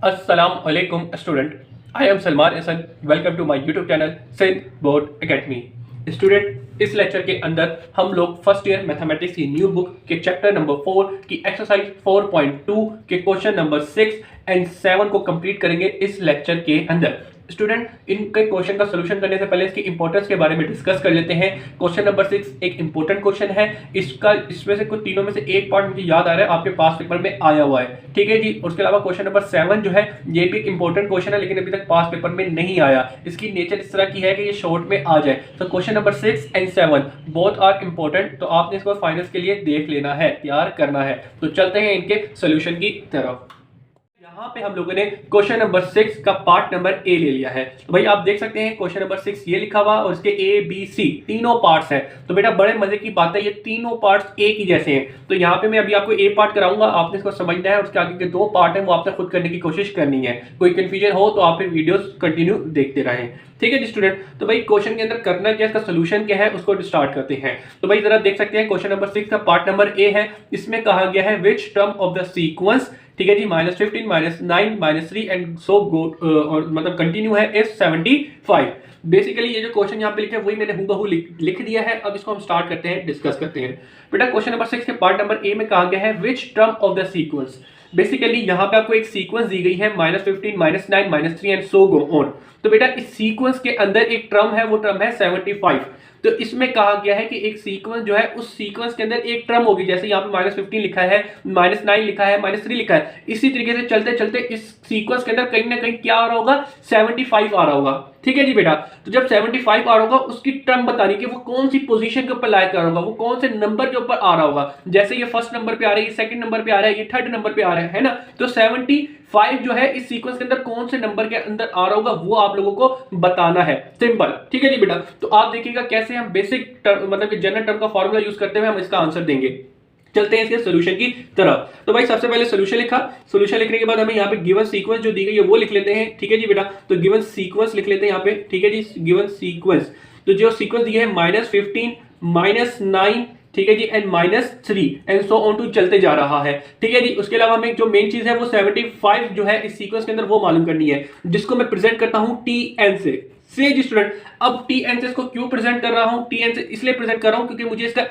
अस्सलाम वालेकुम student, I am Salman Hasan. Welcome to my YouTube channel Sindh board academy. Student, इस lecture के अंदर हम लोग फर्स्ट ईयर मैथमेटिक्स की न्यू बुक के चैप्टर नंबर 4 की एक्सरसाइज 4.2 के क्वेश्चन नंबर 6 एंड 7 को कंप्लीट करेंगे इस लेक्चर के अंदर। स्टूडेंट, इनके क्वेश्चन का सोल्यूशन करने से पहले इसकी इंपॉर्टेंस के बारे में डिस्कस कर लेते हैं। क्वेश्चन नंबर 6 एक इंपॉर्टेंट क्वेश्चन है। इसमें से कुछ तीनों में से एक पार्ट मुझे याद आ रहा है आपके पास पेपर में आया हुआ है, ठीक है जी। उसके अलावा क्वेश्चन नंबर 7 जो है ये भी एक इंपॉर्टेंट क्वेश्चन है, लेकिन अभी तक पास पेपर में नहीं आया। इसकी नेचर इस तरह की है कि ये शॉर्ट में आ जाए। तो question number 6 and 7 both are important, तो आपने इसको फाइनल्स के लिए देख लेना है, तैयार करना है। तो चलते हैं इनके सोल्यूशन की तरफ। यहाँ पे हम लोगों ने क्वेश्चन नंबर 6 का पार्ट नंबर ए ले लिया है। तो भाई आप देख सकते हैं क्वेश्चन नंबर 6 ये लिखा हुआ और इसके ए बी सी तीनों पार्ट्स हैं। तो बेटा बड़े मजे की बात है, ये तीनों पार्ट्स एक ही जैसे हैं। तो यहाँ पे मैं अभी आपको ए पार्ट कराऊंगा, आपने इसको समझना है। उसके आगे के दो पार्ट हैं वो आपने खुद करने की कोशिश करनी है। कोई कंफ्यूजन हो तो आप फिर वीडियोस कंटिन्यू देखते रहें, ठीक है जी स्टूडेंट। तो भाई क्वेश्चन के अंदर करना क्या, इसका सोल्यूशन क्या है उसको स्टार्ट करते हैं। तो भाई जरा देख सकते हैं क्वेश्चन नंबर 6 का पार्ट नंबर ए है। इसमें कहा गया है which term of the sequence, ठीक है जी, -15 -9 -3 एंड सो गो, और मतलब कंटिन्यू है इज 75। बेसिकली ये जो क्वेश्चन यहाँ पे लिखा है वही मैंने हूबहू लिख दिया है। अब इसको हम स्टार्ट करते हैं, डिस्कस करते हैं। बेटा क्वेश्चन नंबर 6 के पार्ट नंबर ए में कहा गया है which term of the sequence. Basically यहाँ पे आपको एक सीक्वेंस दी गई है -15 -9 -3 एंड सो गो ऑन। तो बेटा इस सीक्वेंस के अंदर एक टर्म है, वो टर्म है 75। तो इसमें कहा गया है कि एक सीक्वेंस जो है उस सीक्वेंस के अंदर एक टर्म होगी, जैसे यहाँ पे -15 लिखा है, -9 लिखा है, -3 लिखा है। इसी तरीके से चलते चलते इस सीक्वेंस के अंदर कहीं ना कहीं क्या आ रहा होगा, 75 आ रहा होगा, ठीक है जी बेटा। तो जब 75 आ रहा होगा उसकी टर्म बतानी कि वो कौन सी पोजीशन के ऊपर लाइक कर रहा होगा, वो कौन से नंबर के ऊपर आ रहा होगा। जैसे ये फर्स्ट नंबर पे आ रही है, सेकंड नंबर पे आ रहा है, ये थर्ड नंबर पे आ रहा है ना। तो 75 जो है इस सीक्वेंस के अंदर कौन से नंबर के अंदर आ रहा होगा वो आप लोगों को बताना है, सिंपल, ठीक है जी बेटा। तो आप देखिएगा कैसे हम बेसिक मतलब कि जनरल टर्म का फॉर्मूला यूज करते हुए हम इसका आंसर देंगे। चलते हैं इसके सॉल्यूशन की तरफ। तो भाई सबसे पहले सॉल्यूशन लिखा, सॉल्यूशन लिखने के बाद हमें यहाँ पे गिवन सीक्वेंस जो दी गई है वो लिख लेते हैं, ठीक है जी बेटा। तो गिवन सीक्वेंस लिख लेते हैं यहाँ पे, ठीक है जी, गिवन सीक्वेंस। तो जो सीक्वेंस दिया है -15 -9, ठीक है जी, and -3 and so on to चलते जा रहा है, ठीक है जी। उसके अलावा हमें जो मेन चीज है वो 75 जो है इस सीक्वेंस के अंदर वो मालूम करनी है, जिसको मैं प्रेजेंट करता हूं Tn से जी स्टूडेंट। अब Tn से इसको क्यों प्रेजेंट कर रहा हूं, Tn से इसलिए प्रेजेंट कर रहा हूं क्योंकि मुझे इसका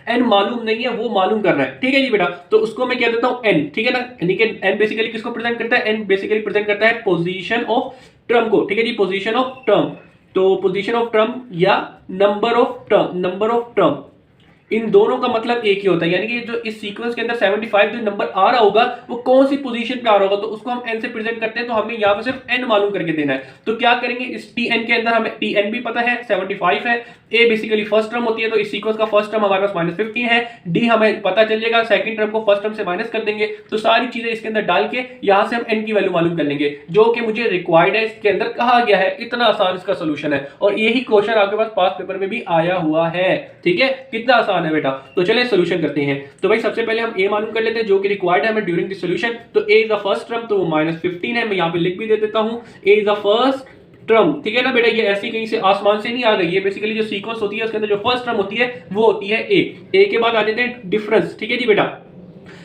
n मालूम नहीं है, वो मालूम करना है, ठीक है जी बेटा। तो उसको मैं कह देता हूं n, ठीक है ना। यानी कि n बेसिकली किसको प्रेजेंट करता है, n बेसिकली प्रेजेंट करता है पोजीशन ऑफ टर्म को, ठीक है जी, पोजीशन ऑफ टर्म। तो पोजीशन ऑफ टर्म या नंबर ऑफ टर्म इन दोनों का मतलब एक ही होता है। यानी कि जो इस सीक्वेंस के अंदर 75 जो नंबर आ रहा होगा वो कौन सी पोजीशन पे आ रहा होगा, तो उसको हम n से प्रेजेंट करते हैं। तो हमें यहाँ पे सिर्फ n मालूम करके देना है। तो क्या करेंगे, इस Tn के अंदर हमें Tn भी पता है 75 है, a बेसिकली फर्स्ट टर्म होती है, तो इस सीक्वेंस का फर्स्ट टर्म हमारे पास -15 है, d हमें पता चल जाएगा, सेकंड टर्म को फर्स्ट टर्म से माइनस कर देंगे। तो सारी चीजें इसके अंदर डाल के यहाँ से हम n की वैल्यू मालूम कर लेंगे, जो कि मुझे रिक्वायर्ड है, इसके अंदर कहा गया है। इतना आसान इसका सोल्यूशन है, और यही क्वेश्चन आपके पास पास पेपर में भी आया हुआ है, ठीक है। कितना आसान है बेटा। तो चलिए सोल्यूशन करते हैं। तो भाई सबसे पहले हम a मालूम कर लेते हैं जो कि रिक्वायर्ड है हमें ड्यूरिंग द सॉल्यूशन। तो a is the first term, तो वो -15 है, मैं यहाँ पे लिख भी दे देता हूँ, a is the first term, ठीक है ना बेटा। ये ऐसी कहीं से आसमान से नहीं आ गई, ये बेसिकली जो सीक्वेंस होती है उसके अंदर जो फर्स्ट टर्म होती है वो होती है a के बाद आ जाते हैं डिफरेंस, ठीक है जी बेटा,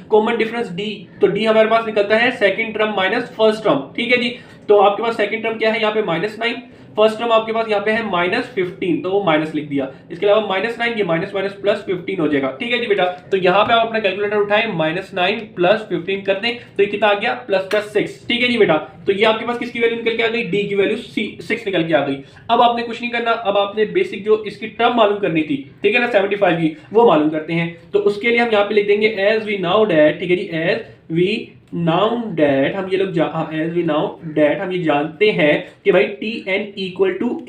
कॉमन डिफरेंस d। तो d हमारे पास निकलता है second term minus first term, ठीक है जी। तो आपके पास सेकंड टर्म क्या है यहाँ पे -9, फर्स्ट टर्म आपके पास यहाँ पे है -15, तो वो माइनस लिख दिया। इसके अलावा -9 ये माइनस माइनस +15 हो जाएगा, ठीक है जी बेटा। तो यहाँ पे आप अपना कैलकुलेटर उठाएं, -9 + 15 कर दें तो ये कितना आ गया, +6, ठीक है जी बेटा। तो ये आपके पास किसकी वैल्यू निकल के आ गई, d की वैल्यू 6 निकल के आ गई। अब आपने कुछ नहीं करना, अब आपने बेसिक जो इसकी टर्म मालूम करनी थी, ठीक है ना, 75 की, वो मालूम करते हैं। तो उसके लिए हम यहाँ पे लिख देंगे एज वी नाउ डैट, ठीक है जी, एज वी नाउ डैट हम ये लोग एज वी नाउ डैट हम ये जानते हैं कि भाई Tn =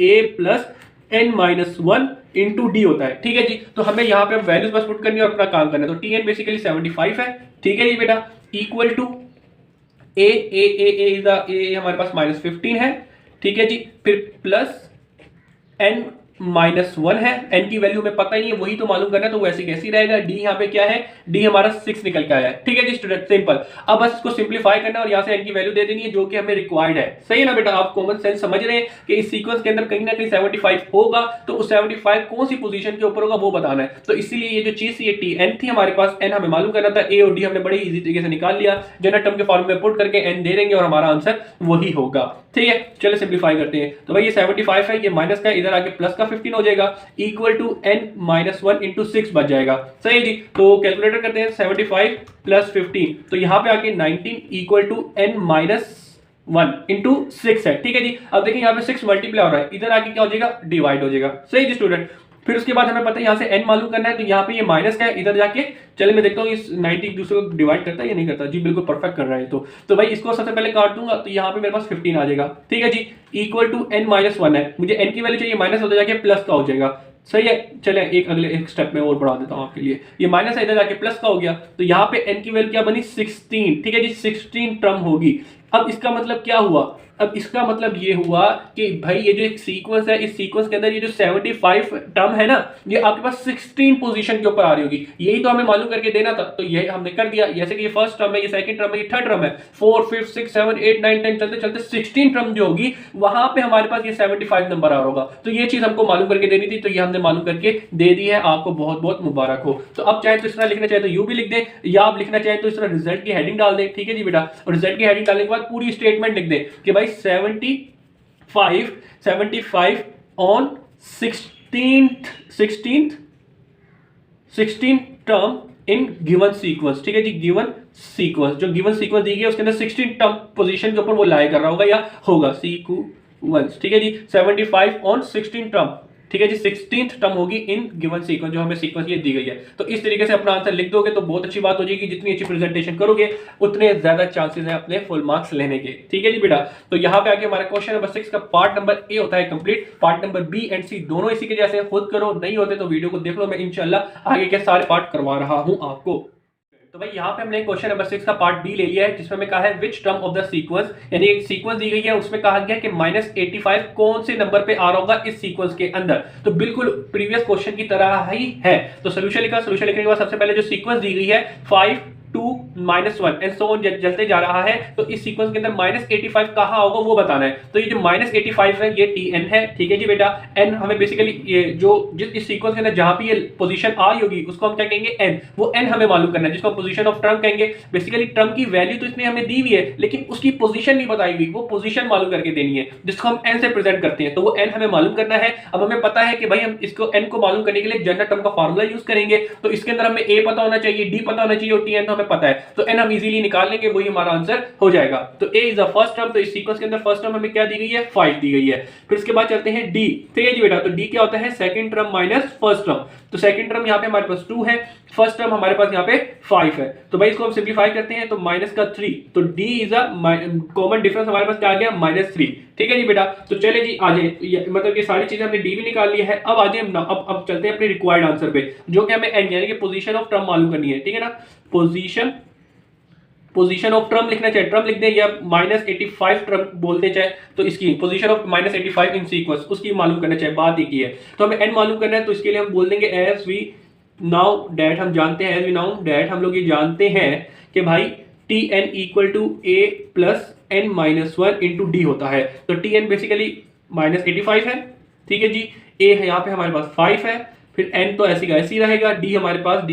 a + n-1 into d होता है, ठीक है जी। तो हमें यहाँ पे वैल्यूज बस पुट करनी है और अपना काम करना है। तो Tn बेसिकली 75 है, ठीक है जी बेटा, इक्वल टू a हमारे पास -15 है, ठीक है जी, फिर प्लस n -1 है, n की वैल्यू हमें पता ही नहीं है, वही तो मालूम करना है, तो वैसे कैसे रहेगा। d यहाँ पे क्या है, d हमारा 6 निकल के आया है, ठीक है जी स्टूडेंट, सिंपल। अब बस इसको सिंप्लीफाई करना है और यहाँ से n की वैल्यू दे देनी है जो कि हमें रिक्वायर्ड है, सही है ना बेटा। आप कॉमन सेंस समझ रहे हैं कि इस सीक्वेंस के अंदर कहीं ना कहीं 75 होगा, तो उस 75 कौन सी पोजीशन के ऊपर होगा वो बताना है। तो इसीलिए ये जो चीज थी, ये tn थी हमारे पास, n हमें मालूम करना था, a और d हमने बड़े इजी तरीके से निकाल लिया, जनरल टर्म के फॉर्म में पुट करके n दे देंगे और हमारा आंसर वही होगा, ठीक है। चलो सिंप्लीफाई करते हैं। तो भाई ये 75 है, ये माइनस का, इधर आके प्लस का 15 हो जाएगा, equal to n minus 1 into 6 बच जाएगा, सही जी। तो कैलकुलेटर करते हैं, 75 प्लस 15, तो यहाँ पे आके 19 equal to n minus 1 into 6 है, ठीक है जी। अब देखिए यहाँ पे 6 मल्टीप्लाई हो रहा है, इधर आके क्या हो जाएगा, डिवाइड हो जाएगा, सही जी स्टूडेंट। फिर उसके बाद हमें पता है यहाँ से n मालूम करना है, तो यहाँ पे ये माइनस का है, इधर जाके चले मैं देखता हूँ इस 90 एक दूसरे को डिवाइड करता है या नहीं करता, जी बिल्कुल परफेक्ट कर रहा है। तो भाई इसको सबसे पहले काट दूंगा, तो यहाँ पे मेरे पास 15 आ जाएगा, ठीक है जी, इक्वल टू n माइनस 1 है, मुझे n की वैल्यू चाहिए, माइनस होता जाके प्लस का हो जाएगा, सही है। चले एक स्टेप में और बढ़ा देता हूँ आपके लिए, ये माइनस है, इधर जाके प्लस का हो गया, तो यहाँ पे n की वैल्यू क्या बनी, 16, ठीक है जी, 16 टर्म होगी। अब इसका मतलब क्या हुआ, अब इसका मतलब ये हुआ कि भाई ये जो एक सीक्वेंस है, इस सीक्वेंस के अंदर ये जो 75 टर्म है ना, ये आपके पास 16 पोजीशन के ऊपर आ रही होगी, यही तो हमें मालूम करके देना था, तो ये हमने कर दिया। जैसे कि ये फर्स्ट टर्म है, ये सेकंड टर्म है, ये थर्ड टर्म है, 4 5 6 7 8 9 10 चलते चलते 16 टर्म जो होगी वहां पे हमारे पास ये 75 नंबर आ रहा होगा, तो ये चीज हमको मालूम करके देनी थी, तो ये हमने मालूम करके दे दी है, आपको बहुत बहुत मुबारक हो। तो अब चाहे तो इस तरह लिखना चाहे तो यू भी लिख दें, या आप लिखना चाहें तो इस तरह रिजल्ट की हेडिंग डाल दें, ठीक है जी बेटा। और रिजल्ट की हेडिंग डालने के बाद पूरी स्टेटमेंट लिख दें कि भाई 75 on 16th term in given sequence, ठीक है जी, गिवन सीक्वेंस, जो गिवन सीक्वेंस दी गई है उसके अंदर 16 टर्म पोजीशन के ऊपर वो लाया कर रहा होगा या होगा सीक्वेंस, ठीक है जी। 75 on 16 टर्म, ठीक है जी, 16th टर्म होगी इन गिवन सीक्वेंस, जो हमें सीक्वेंस ये दी गई है। तो इस तरीके से अपना आंसर लिख दोगे तो बहुत अच्छी बात हो जाएगी, जितनी अच्छी प्रेजेंटेशन करोगे उतने ज्यादा चांसेस हैं अपने फुल मार्क्स लेने के, ठीक है जी बेटा। तो यहाँ पे आके हमारा क्वेश्चन नंबर 6 का पार्ट नंबर ए होता है complete, part number B and C दोनों इसी के जैसे, खुद करो, नहीं होते तो वीडियो को देख लो, मैं इंशाल्लाह आगे के सारे पार्ट करवा रहा हूं आपको। तो भाई यहाँ पे हमने क्वेश्चन नंबर 6 का पार्ट बी ले लिया है, जिसमें हमें कहा है which term of the sequence, यानी एक सीक्वेंस दी गई है, उसमें कहा गया कि -85 कौन से नंबर पे आ रहा होगा इस सीक्वेंस के अंदर। तो बिल्कुल प्रीवियस क्वेश्चन की तरह ही है। तो सोल्यूशन लिखा, सोल्यूशन लिखने के बाद सबसे पहले जो सीक्वेंस दी गई है 5 2 -1 एंड सो ऑन जलते जा रहा है, तो इस सीक्वेंस के अंदर -85 कहां होगा वो बताना है। तो ये जो -85 है ये tn है, ठीक है जी बेटा। n हमें बेसिकली ये जो इस सीक्वेंस के अंदर जहां भी ये पोजीशन आ रही होगी उसको हम क्या कहेंगे, n, वो n हमें मालूम करना है, जिसको हम पोजीशन ऑफ टर्म कहेंगे। बेसिकली टर्म की वैल्यू तो इसने हमें दी हुई है, लेकिन उसकी पोजीशन नहीं बताई हुई, वो पोजीशन मालूम करके देनी है, जिसको हम n से प्रेजेंट करते हैं, तो वो n हमें मालूम करना है। अब हमें पता है कि भाई हम इसको n को मालूम करने के लिए जनरल टर्म का फार्मूला यूज करेंगे, तो इसके अंदर हमें a पता होना चाहिए, d पता होना चाहिए और tn तो हमें पता है, तो n हम इजीली निकाल लेंगे, वही हमारा आंसर हो जाएगा। तो a is the first term, तो इस सीक्वेंस के अंदर फर्स्ट टर्म हमें क्या दी गई है, 5 दी गई है। फिर इसके बाद चलते हैं d, ठीक है जी बेटा। तो d क्या होता है, second term minus first term, तो सेकंड टर्म यहाँ पे हमारे पास 2 है, फर्स्ट टर्म हमारे पास यहाँ पे 5 है, तो भाई इसको हम सिंप्लीफाई करते हैं, तो माइनस का 3, तो d is a common difference हमारे पास क्या आ गया, -3, ठीक है जी बेटा। तो चले जी आ जाए, मतलब ये सारी चीजें हमने d भी निकाल ली है। अब आ जाए अब चलते हैं अपने रिक्वायर्ड आंसर पे, जो कि हमें n यानी कि पोजीशन ऑफ टर्म मालूम करनी है, ठीक है ना। पोजीशन ऑफ टर्म लिखना चाहिए, टर्म लिख दें या -85 टर्म बोलते चाहे, तो इसकी पोजीशन ऑफ -85 इन सीक्वेंस उसकी मालूम करना चाहिए, बात एक ही है। तो हमें n मालूम करना है, तो इसके लिए हम बोल देंगे एज वी नाउ डैट, हम जानते हैं एज वी नाउ डैट, हम लोग ये जानते हैं कि भाई tn equal to a plus n minus 1 into d होता है। तो tn बेसिकली -85 है, ठीक है जी, a है यहाँ पे हमारे पास 5 है, फिर n तो ऐसी का ऐसी रहेगा, d हमारे पास d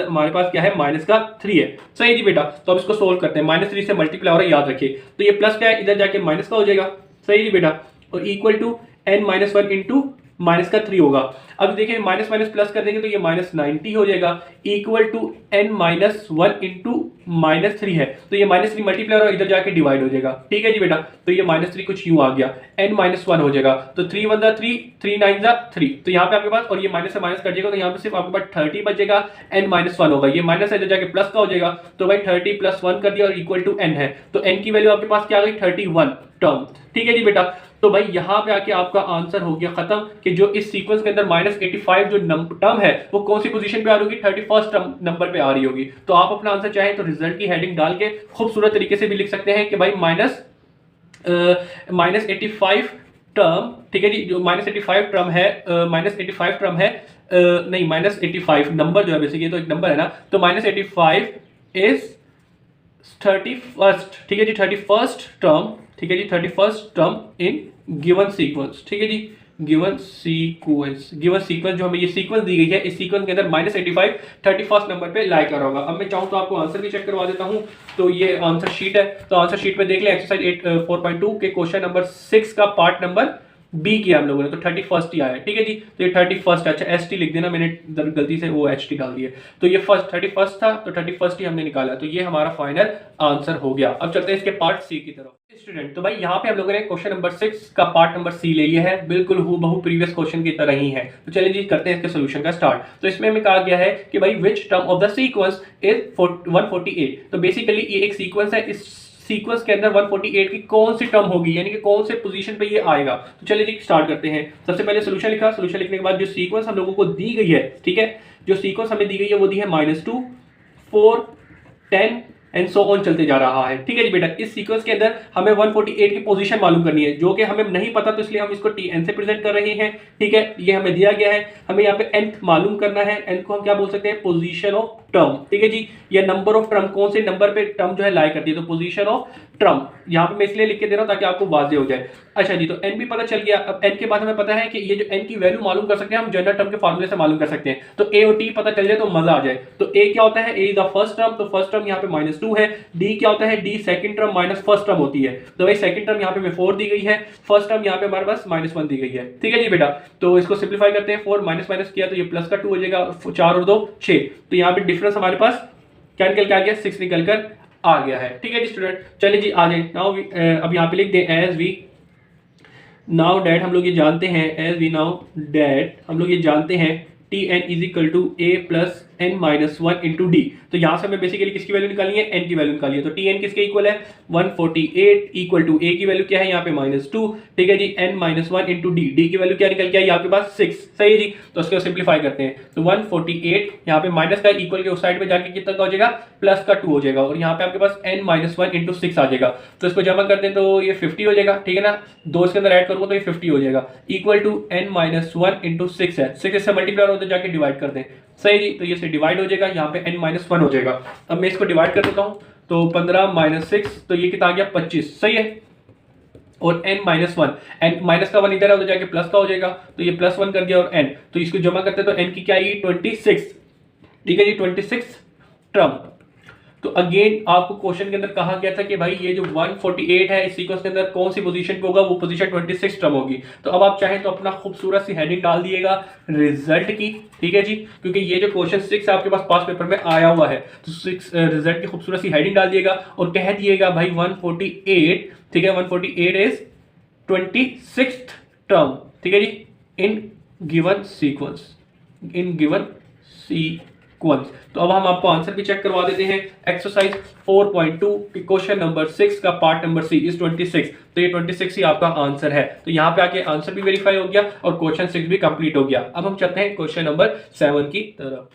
हमारे पास क्या है, -3 है, सही जी बेटा। तो अब इसको सोल्व करते हैं, -3 से मल्टीप्लाई हो रहा है, याद रखिए। तो ये प्लस का है, इधर जाके माइनस का हो जाएगा, सही जी बेटा, और इक्वल टू n-1 इंटू -3 होगा। अब देखिए माइनस माइनस प्लस कर देंगे तो ये -90 हो जाएगा, इक्वल टू n-1 इंटू -3 है, तो ये -3 मल्टीप्लाई और इधर जाके डिवाइड हो जाएगा, ठीक है जी बेटा। तो ये -3 कुछ यूं आ गया, n-1 हो जाएगा, तो 3 1 3 3 9 3, तो यहाँ पे आपके पास, और ये माइनस से माइनस कट जाएगा, तो यहाँ पे सिर्फ आपके पास 30 बचेगा, n-1 होगा, ये माइनस इधर जाके प्लस का हो जाएगा, तो भाई 30 + 1 कर दिया और इक्वल टू n है, तो n की वैल्यू आपके पास क्या आ गई, 31 टर्म, ठीक है जी बेटा। तो भाई यहाँ पे आके आपका आंसर हो गया खत्म, कि जो इस सीक्वेंस के अंदर -85 जो टर्म है वो कौन सी पोजीशन पे आ रही होगी, 31st नंबर पे आ रही होगी। तो आप अपना आंसर चाहें तो रिजल्ट की हेडिंग डाल के खूबसूरत तरीके से भी लिख सकते हैं कि भाई -85 टर्म, ठीक है जी, जो -85 टर्म है, -85 टर्म है, नहीं -85 नंबर जो है बेसिकली तो एक नंबर है ना, तो -85 इज 31st, ठीक है जी, 31st टर्म, ठीक है जी, 31st term in given sequence, ठीक है जी, गिवन सीक्वेंस, गिवन सीक्वेंस जो हमें ये सीक्वेंस दी गई है, इस सीक्वेंस के अंदर -85 31st नंबर पे लाई कर होगा। अब मैं चाहूँ तो आपको आंसर भी चेक करवा देता हूँ। तो ये आंसर शीट है, तो आंसर शीट में देख लें एक्सरसाइज 4.2 के क्वेश्चन नंबर 6 का पार्ट नंबर बी किया हम लोगों ने, तो 31st ही आया, ठीक है जी। तो ये 31st, अच्छा ST लिख देना, मैंने गलती से वो HT डाल दिया, तो ये फर्स्ट 31st था, तो 31st ही हमने निकाला, तो ये हमारा फाइनल आंसर हो गया। अब चलते हैं इसके पार्ट सी की तरफ। स्टूडेंट, तो भाई यहाँ पे हम लोगों ने क्वेश्चन नंबर 6 का पार्ट नंबर सी ले लिया है, बिल्कुल हूबहू प्रीवियस क्वेश्चन की तरह ही है। तो चलिए जी करते हैं इसके सोल्यूशन का स्टार्ट। तो इसमें हमें कहा गया है कि भाई which term of the sequence is 148। तो बेसिकली ये एक सीक्वेंस है, इस सीक्वेंस के अंदर 148 की कौन सी टर्म होगी, यानी कि कौन से पोजीशन पे ये आएगा। तो चलिए जी स्टार्ट करते हैं। सबसे पहले सोल्यूशन लिखा, सोल्यूशन लिखने के बाद जो सीक्वेंस हम लोगों को दी गई है, ठीक है, जो सीक्वेंस हमें दी गई है वो दी है -2, 4, 10 एंड सो ऑन चलते जा रहा है, ठीक है जी बेटा। इस सीक्वेंस के अंदर हमें 148 की पोजीशन मालूम करनी है, जो कि हमें नहीं पता, तो इसलिए हम इसको tn से प्रेजेंट कर रहे हैं, ठीक है। ये हमें दिया गया है, हमें यहाँ पे nth मालूम करना है, nth को हम क्या बोल सकते हैं, पोजीशन ऑफ टर्म, ठीक है जी, या नंबर ऑफ टर्म, कौन से नंबर पे टर्म जो है लाई करती है, तो पोजीशन ऑफ टर्म यहाँ पे मैं इसलिए लिख के दे रहा हूँ ताकि आपको वाजे हो जाए। अच्छा जी, तो n भी पता चल गया। अब n के बाद हमें पता है कि ये जो n की वैल्यू मालूम कर सकते हैं हम जनरल टर्म के फार्मूले से मालूम कर सकते हैं, तो a और t पता चल जाए तो मजा आ जाए। तो a क्या होता है, a is the first term, तो फर्स्ट टर्म यहाँ पे -2 है। d क्या होता है, d second term minus first term होती है, तो भाई सेकंड टर्म यहाँ पे 4 दी गई है, फर्स्ट टर्म यहाँ पे हमारे पास -1 दी गई है, ठीक है जी बेटा। तो इसको सिंप्लीफाई करते हैं, 4 माइनस किया तो ये प्लस का 2 हो जाएगा, 4 और 2 6, तो यहाँ पे डिफरेंस हमारे पास क्या निकल के आ गया, 6 निकल कर आ गया है, ठीक है जी स्टूडेंट। चलिए जी आ जाए नाउ, अब यहाँ पे लिख दें एज वी नाउ डैट, हम लोग ये जानते हैं, एज वी नाउ डैट हम लोग ये जानते हैं Tn is equal to a plus n minus 1 into d. तो यहाँ से हमें बेसिकली किसकी वैल्यू निकालनी है, n की वैल्यू निकालनी है। तो Tn किसके इक्वल है, 148 इक्वल टू a की वैल्यू क्या है यहाँ पे -2, ठीक है जी, n minus 1 into D, D की वैल्यू क्या निकल के आई आपके पास 6, सही है जी। तो उसको सिंप्लीफाई करते हैं, तो 148 यहाँ पे माइनस का इक्वल के उस साइड पे जाके कितना का हो जाएगा, प्लस का 2 हो जाएगा, और यहाँ पे आपके पास n माइनस 1 इंटू 6 आ जाएगा। तो इसको जमा करते हैं तो ये 50 हो जाएगा, ठीक है ना, 2 इसके अंदर ऐड करूंगा तो ये 50 हो जाएगा, equal to n minus 1 into 6 है, 6 इससे मल्टीप्लाई हो तो जाके डिवाइड कर दें, सही जी। तो ये से डिवाइड हो जाएगा, यहाँ पे n माइनस 1 हो जाएगा। अब मैं इसको डिवाइड कर देता हूँ, तो 15 माइनस 6, तो ये कितना आ गया 25, सही है। और n माइनस 1, n माइनस का 1 इधर है तो जाके प्लस का हो जाएगा, तो ये +1 कर दिया, और n, तो इसको जमा करते हैं तो n की क्या आएगी 26, ठीक है जी, 26 टर्म। तो अगेन आपको क्वेश्चन के अंदर कहा गया था कि भाई ये जो 148 है इस सीक्वेंस के अंदर कौन सी पोजीशन पे होगा, वो पोजीशन 26 टर्म होगी। तो अब आप चाहें तो अपना खूबसूरत सी हेडिंग डाल दिएगा रिजल्ट की, ठीक है जी, क्योंकि ये जो क्वेश्चन 6 आपके पास पास पेपर में आया हुआ है, तो 6 रिजल्ट की खूबसूरत सी हेडिंग डाल दिएगा और कह दिएगा भाई 148, ठीक है, 148 इज 26th टर्म, ठीक है जी, in given sequence, in given sequence. तो अब हम आपको आंसर भी चेक करवा देते हैं। एक्सरसाइज 4.2 क्वेश्चन नंबर 6 का पार्ट नंबर सी इज 26, तो ये 26 ही आपका आंसर है। तो यहाँ पे आके आंसर भी वेरीफाई हो गया और क्वेश्चन 6 भी कंप्लीट हो गया। अब हम चलते हैं क्वेश्चन नंबर 7 की तरफ।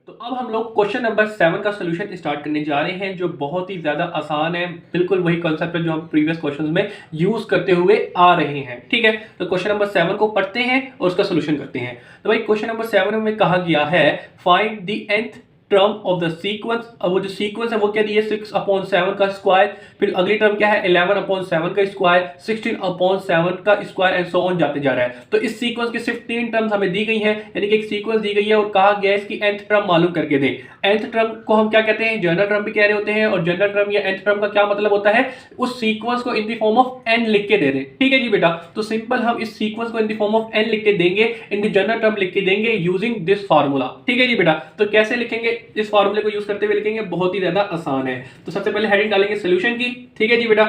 तो अब हम लोग क्वेश्चन नंबर 7 का सोल्यूशन स्टार्ट करने जा रहे हैं, जो बहुत ही ज्यादा आसान है, बिल्कुल वही कॉन्सेप्ट है जो हम प्रीवियस क्वेश्चंस में यूज करते हुए आ रहे हैं, ठीक है। तो क्वेश्चन नंबर 7 को पढ़ते हैं और उसका सोल्यूशन करते हैं। तो भाई क्वेश्चन नंबर 7 में कहा गया है find the nth term of the sequence. अब वो जो सीक्वेंस है वो क्या दी है 6/7 का स्क्वायर, फिर अगली टर्म क्या है 11/7 का स्क्वायर, 16/7 का स्क्वायर एंड सो ऑन जाते जा रहा है। तो इस सीक्वेंस की सिर्फ 3 टर्म्स हमें दी गई हैं, यानी कि एक सीक्वेंस दी गई है और कहा गया है इसकी nth टर्म मालूम करके दें। nth टर्म को हम क्या कहते हैं, जनरल टर्म भी कह रहे होते हैं, और जनरल टर्म या nth टर्म का क्या मतलब होता है, उस सीक्वेंस को in the form of n लिख के दे दें, ठीक है जी बेटा। तो सिंपल हम इस सीक्वेंस को in the form of n लिख के देंगे, इन द जनरल टर्म लिख के देंगे यूजिंग दिस फार्मूला, ठीक है जी बेटा। तो कैसे लिखेंगे, इस फार्मूले को यूज करते हुए लिखेंगे, बहुत ही ज्यादा आसान है। तो सबसे पहले हेडिंग डालेंगे सॉल्यूशन की, ठीक है जी बेटा।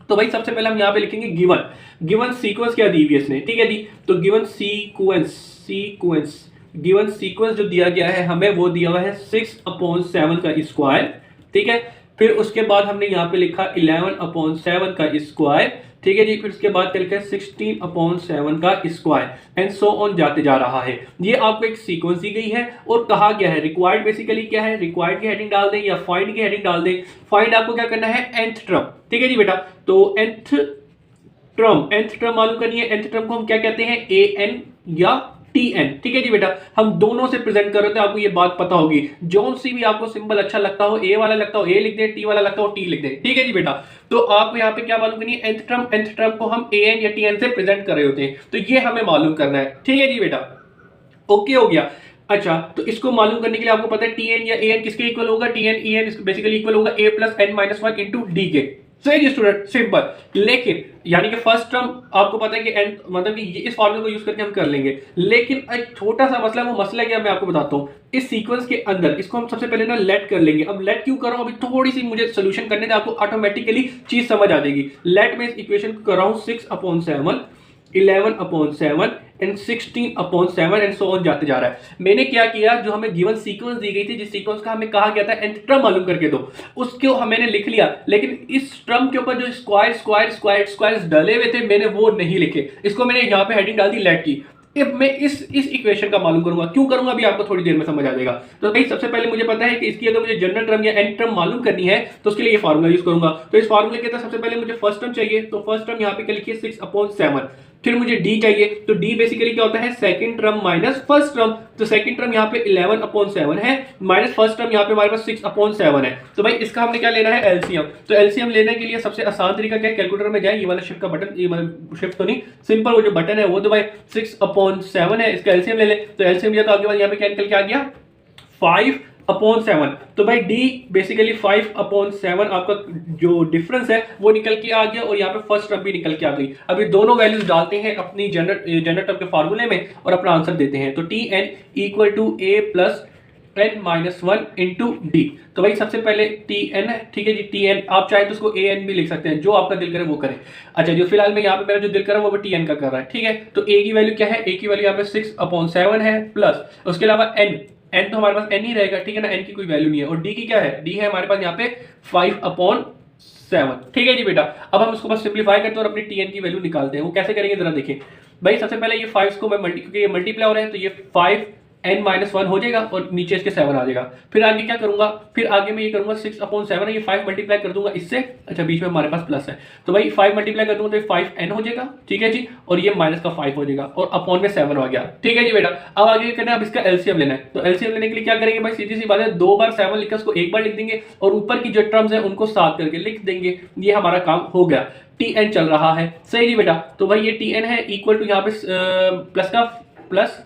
तो भाई सबसे पहले हम यहाँ पे लिखेंगे गिवन सीक्वेंस क्या दी हुई है इसने, ठीक है जी। तो गिवन सीक्वेंस जो दिया गया है हमें, वो दिया हुआ है 6/7 का स्क्वायर, ठीक है। फिर उसके बाद हमने यहाँ पे लिखा 11/7 का स्क्वायर, ठीक है जी। फिर उसके बाद क्या लिखा है 16/7 का स्क्वायर एंड सो ऑन जाते जा रहा है। ये आपको एक सीक्वेंस दी गई है और कहा गया है रिक्वायर्ड, बेसिकली क्या है, रिक्वायर्ड की हेडिंग डाल दें या फाइंड की हेडिंग डाल दें। फाइंड आपको क्या करना है nth टर्म, ठीक है जी बेटा। तो nth टर्म, nth टर्म मालूम करनी है। nth टर्म को हम क्या कहते हैं, an या tn। ठीक है जी बेटा, हम दोनों से प्रेजेंट कर रहे थे, आपको ये बात पता होगी। जोन सी भी आपको सिंबल अच्छा लगता हो, a वाला लगता हो a लिख दे, t वाला लगता हो t लिख दे। ठीक है जी बेटा, तो आपको यहाँ पे क्या मालूम करनी है, nth टर्म को हम an या tn से प्रेजेंट कर रहे होते हैं, तो ये हमें मालूम करना है। ठीक है जी बेटा, ओके हो गया। अच्छा, तो इसको मालूम करने के लिए आपको पता है tn या an किसके इक्वल होगा, tn en बेसिकली इक्वल होगा a plus n minus 1 into D के। सही जी स्टूडेंट, सिंपल। लेकिन यानी कि फर्स्ट टर्म आपको पता है कि n मतलब कि इस फॉर्मूले को यूज करके हम कर लेंगे, लेकिन एक छोटा सा मसला, वो मसला क्या मैं आपको बताता हूँ। इस सीक्वेंस के अंदर इसको हम सबसे पहले ना लेट कर लेंगे। अब लेट क्यों कर रहा हूं, अभी थोड़ी सी मुझे सोल्यूशन करने दें, आपको ऑटोमेटिकली चीज समझ आ जाएगी। लेट में इस इक्वेशन को कर रहा हूं 6/7, 11/7 एंड 16/7 एंड सो ऑन जाते जा रहा है। मैंने क्या किया, जो हमें गिवन सीक्वेंस दी गई थी, जिस सीक्वेंस का हमें कहा गया था nth टर्म मालूम करके दो, उसको मैंने लिख लिया, लेकिन इस टर्म के ऊपर जो स्क्वायर डले हुए थे मैंने वो नहीं लिखे। इसको मैंने यहाँ पे हेडिंग डाल दी लेट की। अब मैं इस इक्वेशन का मालूम करूंगा, क्यों करूंगा अभी आपको थोड़ी देर में समझ आ जाएगा। तो भाई सबसे पहले मुझे पता है कि इसकी अगर मुझे जनरल टर्म या nth टर्म मालूम करनी है तो उसके लिए ये फार्मूला यूज करूंगा। तो इस फार्मूले के तहत सबसे पहले मुझे फर्स्ट टर्म चाहिए, तो फर्स्ट टर्म यहाँ पे क्या लिखिए 6/7। फिर मुझे d चाहिए, तो d बेसिकली क्या होता है, second term minus first term. तो सेकंड टर्म यहाँ पे 11/7 है, माइनस फर्स्ट टर्म यहाँ पे हमारे पास 6/7 है। तो भाई इसका हमने क्या लेना है, एलसीएम। तो एलसीएम लेने के लिए सबसे आसान तरीका क्या है, कैलकुलेटर में जाए, ये वाला शिफ्ट का बटन, ये मतलब शिफ्ट तो नहीं, सिंपल वो जो बटन है वो दबाए, 6/7 है, इसका एलसीएम ले ले। तो एलसीएम लिया तो आगे बाद यहाँ पे क्या निकल के आ गया, 5/7। तो भाई d बेसिकली 5/7 आपका जो डिफरेंस है वो निकल के आ गया, और यहाँ पे फर्स्ट टर्म भी निकल के आ गई। अभी दोनों वैल्यूज डालते हैं अपनी जनरल टर्म के फार्मूले में और अपना आंसर देते हैं। तो tn equal to a plus n minus 1 into d. तो भाई सबसे पहले tn है, ठीक है जी, tn आप चाहे तो उसको an भी लिख सकते हैं, जो आपका दिल करे वो करें। अच्छा, जो फिलहाल में यहाँ पे मेरा जो दिल कर रहा है वो tn का कर रहा है। ठीक है, तो a की वैल्यू क्या है, a की वैल्यू यहाँ पे 6/7 है, प्लस उसके अलावा n तो हमारे पास n ही रहेगा। ठीक है ना, n की कोई वैल्यू नहीं है। और d की क्या है, d है हमारे पास यहाँ पे 5/7। ठीक है जी बेटा, अब हम इसको बस सिंप्लीफाई करते हैं और अपनी tn की वैल्यू निकालते हैं। वो कैसे करेंगे जरा देखिए। भाई सबसे पहले ये 5 को मैं क्योंकि ये मल्टीप्लाई हो रहे हैं, तो ये 5n-1 हो जाएगा और नीचे इसके 7 आ जाएगा। फिर आगे क्या करूंगा, फिर आगे मैं ये करूंगा 6/7 है, ये 5 मल्टीप्लाई कर दूंगा इससे। अच्छा, बीच में हमारे पास प्लस है, तो भाई 5 मल्टीप्लाई कर दूंगा तो ये 5n हो जाएगा। ठीक है जी, और ये माइनस का 5 हो जाएगा और अपॉन में 7 आ गया। ठीक है जी बेटा, अब आगे करना है, अब इसका एलसीएम लेना है। तो एलसीएम लेने के लिए क्या करेंगे भाई, सीधी सी बात है, 2 बार 7 लिखा उसको एक बार लिख देंगे और ऊपर की जो टर्म्स है उनको साथ करके लिख देंगे। ये हमारा काम हो गया। tn चल रहा है, सही जी बेटा। तो भाई ये tn है इक्वल टू यहाँ पे प्लस का प्लस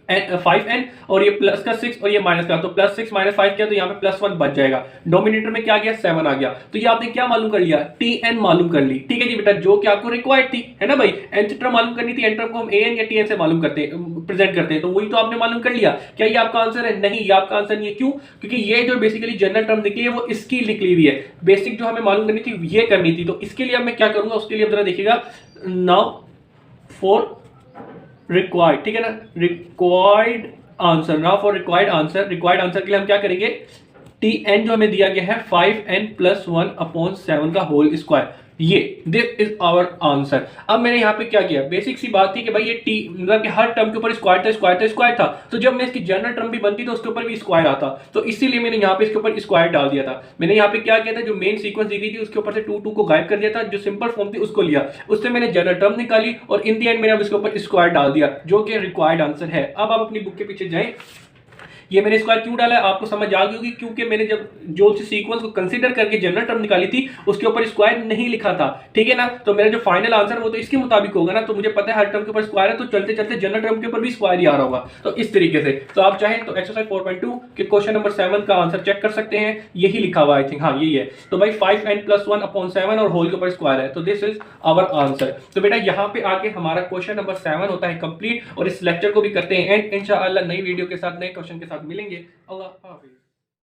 5n और ये प्लस का 6 और ये माइनस का, तो प्लस 6 माइनस 5 किया तो यहाँ पे +1 बच जाएगा। डोमिनेटर में क्या आ गया, 7 आ गया। तो ये आपने क्या मालूम कर लिया, tn मालूम कर ली। ठीक है जी बेटा, जो कि आपको रिक्वायर्ड थी, है ना भाई। nth टर्म मालूम करनी थी, n टर्म को हम an या tn से मालूम करते हैं, प्रेजेंट करते हैं, तो वही तो आपने मालूम कर लिया। क्या ये आपका आंसर है, नहीं ये आपका आंसर नहीं है। क्यों, क्योंकि ये जो बेसिकली जनरल टर्म निकली है वो इसकी निकली हुई है। बेसिक जो हमें मालूम करनी थी ये करनी थी, तो इसके लिए अब मैं क्या करूंगा, उसके लिए जरा देखिएगा। नाउ फॉर रिक्वायर्ड, ठीक है ना, required answer, now for required answer, required answer के लिए हम क्या करेंगे, tn जो हमें दिया गया है 5n+1/7 का होल स्क्वायर, ये दिस इज आवर आंसर। अब मैंने यहाँ पे क्या किया, बेसिक सी बात थी कि भाई ये टी मतलब कि हर टर्म के ऊपर स्क्वायर था, तो जब मैं इसकी जनरल टर्म भी बनती तो उसके ऊपर भी स्क्वायर आता, तो इसीलिए मैंने यहाँ पे इसके ऊपर स्क्वायर डाल दिया था। मैंने यहाँ पे क्या किया था, जो मेन सीक्वेंस दी गई थी उसके ऊपर से 2 को गायब कर दिया था, जो सिंपल फॉर्म थी उसको लिया, उससे मैंने जनरल टर्म निकाली और इन दी एंड मैंने अब इसके ऊपर स्क्वायर डाल दिया, जो कि रिक्वायर्ड आंसर है। अब आप अपनी बुक के पीछे जाएं, ये मैंने स्क्वायर क्यों डाला है आपको समझ आ गई होगी, क्योंकि मैंने जब जो सीक्वेंस को कंसीडर करके जनरल टर्म निकाली थी उसके ऊपर स्क्वायर नहीं लिखा था। ठीक है ना, तो मेरा जो फाइनल आंसर वो तो इसके मुताबिक होगा ना, तो मुझे पता है हर टर्म के ऊपर स्क्वायर है, तो चलते चलते जनरल टर्म के ऊपर भी स्क्वायर ही आ रहा होगा। तो इस तरीके से, तो आप चाहें तो एक्सरसाइज 4.2 के क्वेश्चन नंबर 7 का आंसर चेक कर सकते हैं, यही लिखा हुआ आई थिंक, हाँ यही है। तो भाई 5n+1/7 और होल के ऊपर स्क्वायर है, तो दिस इज आवर आंसर। तो बेटा यहाँ पे आके हमारा क्वेश्चन नंबर 7 होता है कंप्लीट, और इस लेक्चर को भी करते हैं एंड इंशाअल्लाह नई वीडियो के साथ, नए क्वेश्चन के साथ मिलेंगे। अल्लाह हाफिज़।